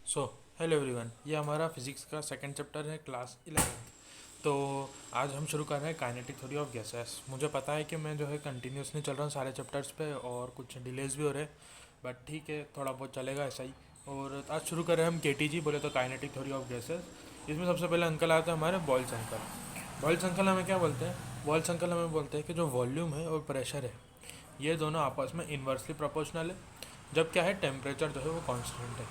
So hello everyone, ये हमारा physics का सेकंड चैप्टर है, क्लास 11th। तो आज हम शुरू कर रहे हैं काइनेटिक थ्योरी ऑफ गैसेस। मुझे पता है कि मैं जो है कंटिन्यूसली चल रहा हूँ सारे चैप्टर्स पे और कुछ डिलेज भी हो रहे हैं, बट ठीक है, थोड़ा बहुत चलेगा ऐसा ही। और आज शुरू कर रहे हैं हम केटीजी, बोले तो काइनेटिक थ्योरी ऑफ गैसेस। इसमें सबसे पहले अंकल आते हैं हमारे बॉयल्स अंकल। बॉयल्स अंकल हमें क्या बोलते हैं? बॉयल्स अंकल हमें बोलते हैं कि जो वॉल्यूम है और प्रेशर है, ये दोनों आपस में इन्वर्सली प्रोपोर्शनल है। जब क्या है, टेम्परेचर जो है वो कांस्टेंट है।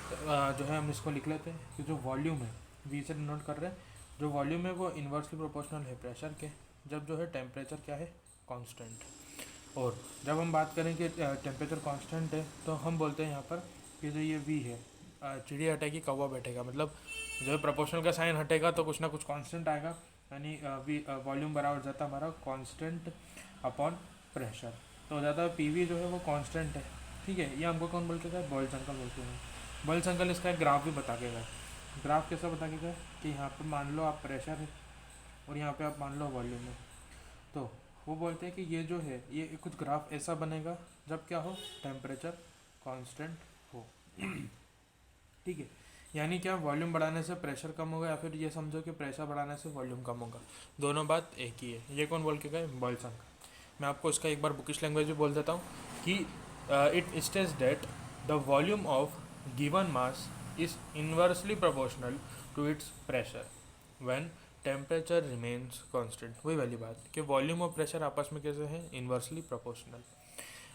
जो है हम इसको लिख लेते हैं कि जो वॉल्यूम है, वी से नोट कर रहे हैं, जो वॉल्यूम है वो इन्वर्सली प्रोपोर्शनल है प्रेशर के, जब जो है टेम्परेचर क्या है, कांस्टेंट। और जब हम बात करें कि टेम्परेचर कांस्टेंट है, तो हम बोलते हैं यहाँ पर कि जो ये वी है, चिड़ी हटेगी कौवा बैठेगा, मतलब जो है प्रोपोर्शनल का साइन हटेगा तो कुछ ना कुछ कांस्टेंट आएगा, यानी वी वॉल्यूम बराबर हो जाता है हमारा कांस्टेंट अपॉन प्रेशर। तो हो जाता है पी वी जो है वो कांस्टेंट है। ठीक है, ये हमको कौन बोल के गए? बॉयल्स अंकल बोल के गए। बॉयल्स अंकल इसका एक ग्राफ भी बता के गए। ग्राफ कैसा बता के गए कि यहाँ पे मान लो आप प्रेशर है और यहाँ पे आप मान लो वॉल्यूम है। तो वो बोलते हैं कि ये जो है, ये कुछ ग्राफ ऐसा बनेगा जब क्या हो, टेम्परेचर कांस्टेंट हो। ठीक है, यानी क्या, वॉल्यूम बढ़ाने से प्रेशर कम होगा, या फिर ये समझो कि प्रेशर बढ़ाने से वॉल्यूम कम होगा। दोनों बात एक ही है। ये कौन बोल के गए? Boyle's uncle. मैं आपको इसका एक बार बुकिश लैंग्वेज भी बोल देता हूँ कि it states that the volume of given mass is inversely proportional to its pressure when temperature remains constant. वही वाली बात कि वॉल्यूम और प्रेशर आपस में कैसे हैं, इन्वर्सली प्रोपोर्शनल।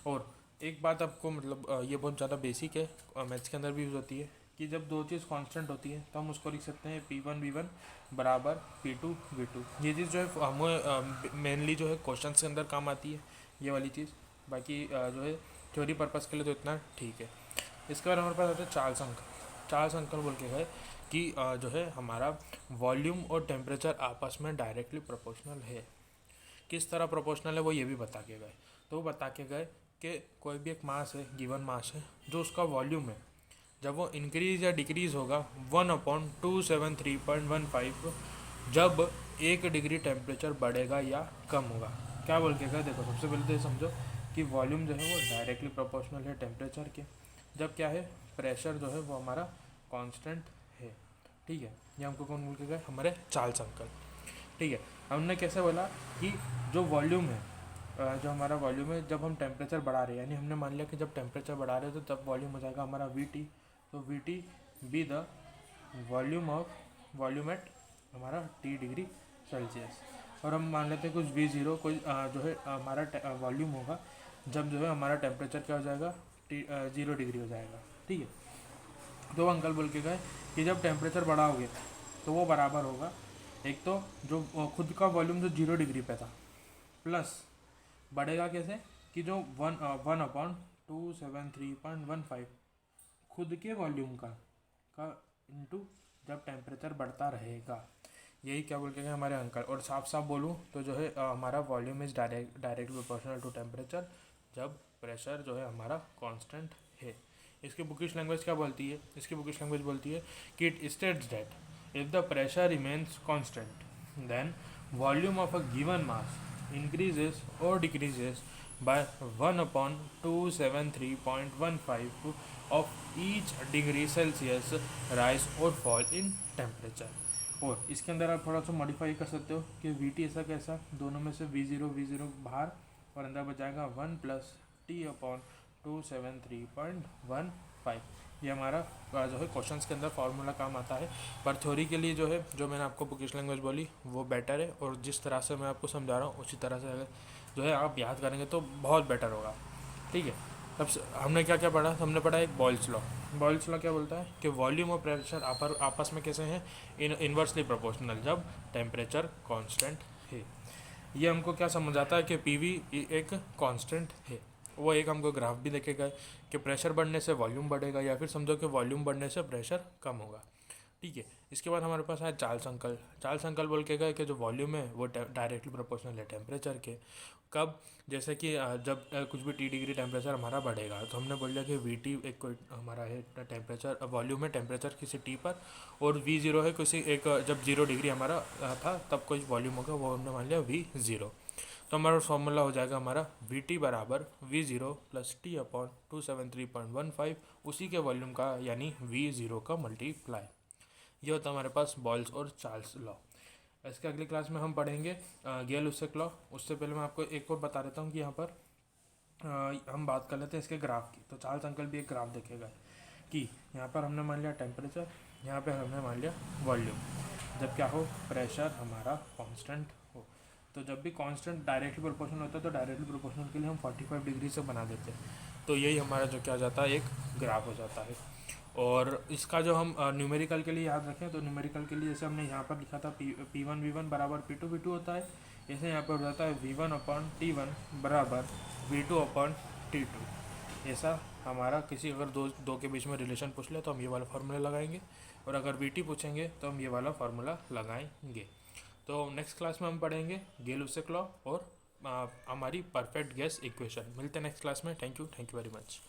और एक बात आपको, मतलब ये बहुत ज़्यादा बेसिक है, मैथ्स के अंदर भी यूज़ होती है, कि जब दो चीज़ कांस्टेंट होती है तो हम उसको लिख सकते हैं P1 V1 बराबर P2 V2। ये चीज़ जो है हमें मेनली जो है क्वेश्चन के अंदर काम आती है, ये वाली चीज़। बाकी जो है थ्योरी पर्पज़ के लिए तो इतना ठीक है। इसके बाद हमारे पास आता है चार्ल्स अंकल। चार्ल्स अंकल बोल के गए कि जो है हमारा वॉल्यूम और टेम्परेचर आपस में डायरेक्टली प्रोपोर्शनल है। किस तरह प्रोपोर्शनल है वो ये भी बता के गए। तो वो बता के गए कि कोई भी एक मास है, गिवन मास है, जो उसका वॉल्यूम है, जब वो इंक्रीज या डिक्रीज होगा 1/273.15, जब 1 डिग्री टेम्परेचर बढ़ेगा या कम होगा। क्या बोल के गए? देखो, सबसे पहले तो ये समझो कि वॉल्यूम जो है वो डायरेक्टली प्रोपोर्शनल है टेम्परेचर के, जब क्या है, प्रेशर जो है वो हमारा कांस्टेंट है। ठीक है, ये हमको कौन बोल के गए? हमारे चार्ल्स अंकल। ठीक है, हमने कैसे बोला कि जो वॉल्यूम है, जो हमारा वॉल्यूम है, जब हम टेम्परेचर बढ़ा रहे हैं, यानी हमने मान लिया कि जब टेम्परेचर बढ़ा रहे हैं तो तब वॉल्यूम हो जाएगा हमारा वी टी। तो we T be the volume at हमारा T डिग्री सेल्सियस। और हम मान लेते हैं कुछ V0, कोई जो है हमारा वॉल्यूम होगा जब जो है हमारा टेम्परेचर क्या हो जाएगा, 0 डिग्री हो जाएगा। ठीक है, तो अंकल बोल के गए कि जब टेम्परेचर बढ़ा होगे तो वो बराबर होगा, एक तो जो खुद का वॉल्यूम जो 0 डिग्री पे था, प्लस बढ़ेगा कैसे, कि जो 1/273.15 खुद के वॉल्यूम का इंटू जब टेम्परेचर बढ़ता रहेगा। यही क्या बोल के गए हमारे अंकल। और साफ साफ बोलूँ तो जो है हमारा volume is direct proportional to temperature, जब प्रेशर जो है हमारा कांस्टेंट है। इसकी बुकिश लैंग्वेज क्या बोलती है? इसकी बुकिश लैंग्वेज बोलती है कि it states that if the pressure remains constant then volume of a given mass increases or decreases by 1/273.15 of each degree Celsius rise or fall in temperature। और इसके अंदर आप थोड़ा सा मॉडिफाई कर सकते हो कि वी टी ऐसा कैसा, दोनों में से V0 बाहर और अंदर बचाएगा 1+T/273.15। ये हमारा जो है क्वेश्चंस के अंदर फार्मूला काम आता है, पर थ्योरी के लिए जो है, जो मैंने आपको बुकिश लैंग्वेज बोली वो बेटर है, और जिस तरह से मैं आपको समझा रहा हूँ उसी तरह से अगर जो है आप याद करेंगे तो बहुत बेटर होगा। ठीक है, तब हमने क्या क्या पढ़ा? हमने पढ़ा एक बॉयल्स लॉ। बॉयल्स लॉ क्या बोलता है कि वॉल्यूम और प्रेशर आपस में कैसे हैं, इन्वर्सली प्रोपोर्शनल, जब टेम्परेचर कांस्टेंट है। ये हमको क्या समझ आता है कि पीवी एक कांस्टेंट है। वो एक हमको ग्राफ भी देखे गए कि प्रेशर बढ़ने से वॉल्यूम बढ़ेगा, या फिर समझो कि वॉल्यूम बढ़ने से प्रेशर कम होगा। ठीक है, इसके बाद हमारे पास है चार्ल्स अंकल। चार्ल्स अंकल बोल के गए कि जो वॉल्यूम है वो डायरेक्टली प्रोपोर्शनल है टेम्परेचर के। कब? जैसे कि जब कुछ भी T डिग्री टेम्परेचर हमारा बढ़ेगा तो हमने बोल दिया कि वी टी एक कोई हमारा है टेम्परेचर, वॉल्यूम है टेम्परेचर किसी टी पर, और V0 है किसी एक जब 0 डिग्री हमारा था तब कोई वॉल्यूम होगा, वो हमने मान लिया V0। तो हमारा फॉर्मूला हो जाएगा हमारा वी टी बराबर V zero plus T upon 273.15, उसी के वॉल्यूम का यानी वी ज़ीरो का मल्टीप्लाई। ये होता है हमारे पास बॉयल्स और चार्ल्स लॉ। इसके अगली क्लास में हम पढ़ेंगे गेल-लुसाक लॉ। उससे पहले मैं आपको एक और बता देता हूँ कि यहाँ पर हम बात कर लेते हैं इसके ग्राफ की। तो चार्ल्स अंकल भी एक ग्राफ देखेगा कि यहाँ पर हमने मान लिया टेम्परेचर, यहाँ पे हमने मान लिया वॉल्यूम। जब क्या हो, प्रेशर हमारा कांस्टेंट हो। तो जब भी कांस्टेंट डायरेक्टली प्रोपोर्शनल होता है तो डायरेक्टली प्रोपोर्शनल के लिए हम 45 डिग्री से बना देते हैं। तो यही हमारा जो क्या हो जाता है, एक ग्राफ हो जाता है। और इसका जो हम न्यूमेरिकल के लिए याद रखें तो न्यूमेरिकल के लिए जैसे हमने यहाँ पर लिखा था P1 V1 बराबर P2 V2 होता है, जैसे यहाँ पर हो जाता है V1/T1 बराबर V2/T2। ऐसा हमारा किसी अगर दो के बीच में रिलेशन पूछ ले तो हम ये वाला फार्मूला लगाएंगे, और अगर VT पूछेंगे तो हम ये वाला फार्मूला लगाएंगे। तो नेक्स्ट क्लास में हम पढ़ेंगे गेल-लुसाक लॉ और हमारी परफेक्ट गैस इक्वेशन। मिलते हैं नेक्स्ट क्लास में। Thank you very much.